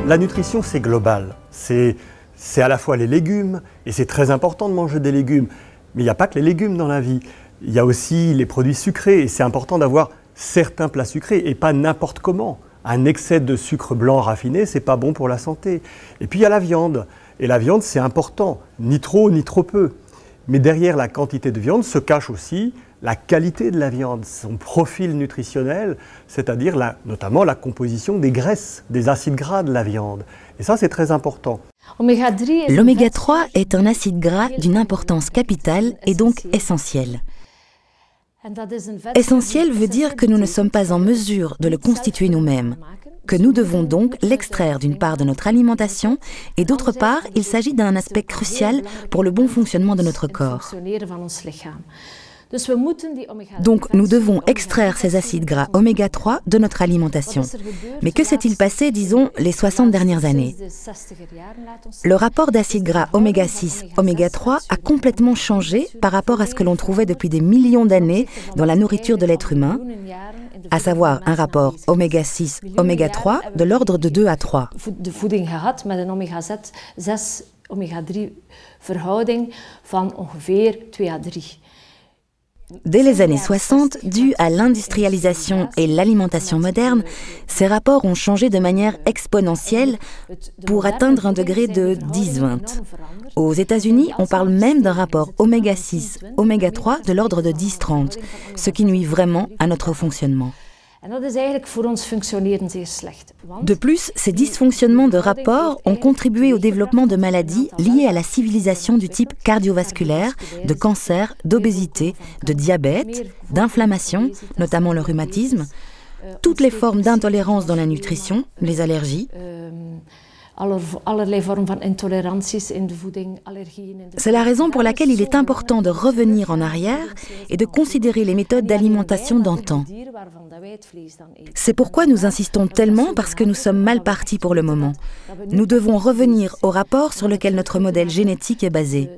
La nutrition, c'est global. C'est à la fois les légumes, et c'est très important de manger des légumes. Mais il n'y a pas que les légumes dans la vie. Il y a aussi les produits sucrés, et c'est important d'avoir certains plats sucrés, et pas n'importe comment. Un excès de sucre blanc raffiné, c'est pas bon pour la santé. Et puis il y a la viande. Et la viande, c'est important, ni trop peu. Mais derrière la quantité de viande se cache aussi la qualité de la viande, son profil nutritionnel, c'est-à-dire notamment la composition des graisses, des acides gras de la viande. Et ça, c'est très important. L'oméga 3 est un acide gras d'une importance capitale et donc essentiel. Essentiel veut dire que nous ne sommes pas en mesure de le constituer nous-mêmes, que nous devons donc l'extraire d'une part de notre alimentation et d'autre part, il s'agit d'un aspect crucial pour le bon fonctionnement de notre corps. Donc nous devons extraire ces acides gras oméga 3 de notre alimentation. Mais que s'est-il passé, disons, les 60 dernières années? Le rapport d'acides gras oméga 6, oméga 3 a complètement changé par rapport à ce que l'on trouvait depuis des millions d'années dans la nourriture de l'être humain, à savoir un rapport oméga 6, oméga 3 de l'ordre de 2 à 3. Dès les années 60, dû à l'industrialisation et l'alimentation moderne, ces rapports ont changé de manière exponentielle pour atteindre un degré de 10-20. Aux États-Unis, on parle même d'un rapport oméga 6, oméga 3 de l'ordre de 10-30, ce qui nuit vraiment à notre fonctionnement. De plus, ces dysfonctionnements de rapport ont contribué au développement de maladies liées à la civilisation du type cardiovasculaire, de cancer, d'obésité, de diabète, d'inflammation, notamment le rhumatisme, toutes les formes d'intolérance dans la nutrition, les allergies. C'est la raison pour laquelle il est important de revenir en arrière et de considérer les méthodes d'alimentation d'antan. C'est pourquoi nous insistons tellement parce que nous sommes mal partis pour le moment. Nous devons revenir au rapport sur lequel notre modèle génétique est basé.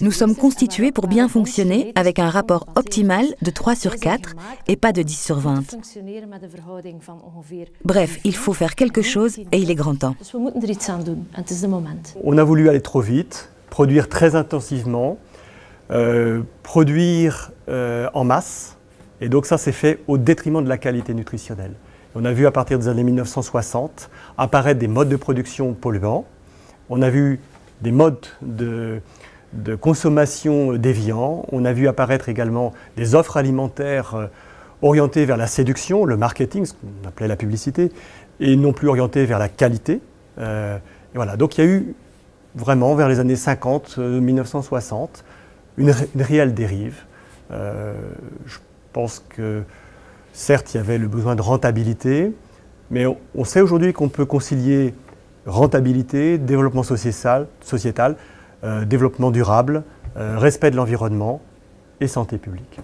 Nous sommes constitués pour bien fonctionner avec un rapport optimal de 3 sur 4 et pas de 10 sur 20. Bref, il faut faire quelque chose et il est grand temps. On a voulu aller trop vite, produire très intensivement, produire en masse, et donc ça s'est fait au détriment de la qualité nutritionnelle. On a vu à partir des années 1960 apparaître des modes de production polluants, on a vu des modes de consommation déviants, on a vu apparaître également des offres alimentaires orientées vers la séduction, le marketing, ce qu'on appelait la publicité, et non plus orientées vers la qualité. Et voilà. Donc il y a eu vraiment vers les années 50, 1960, une réelle dérive. Je pense que certes il y avait le besoin de rentabilité, mais on sait aujourd'hui qu'on peut concilier rentabilité, développement sociétal, développement durable, respect de l'environnement et santé publique.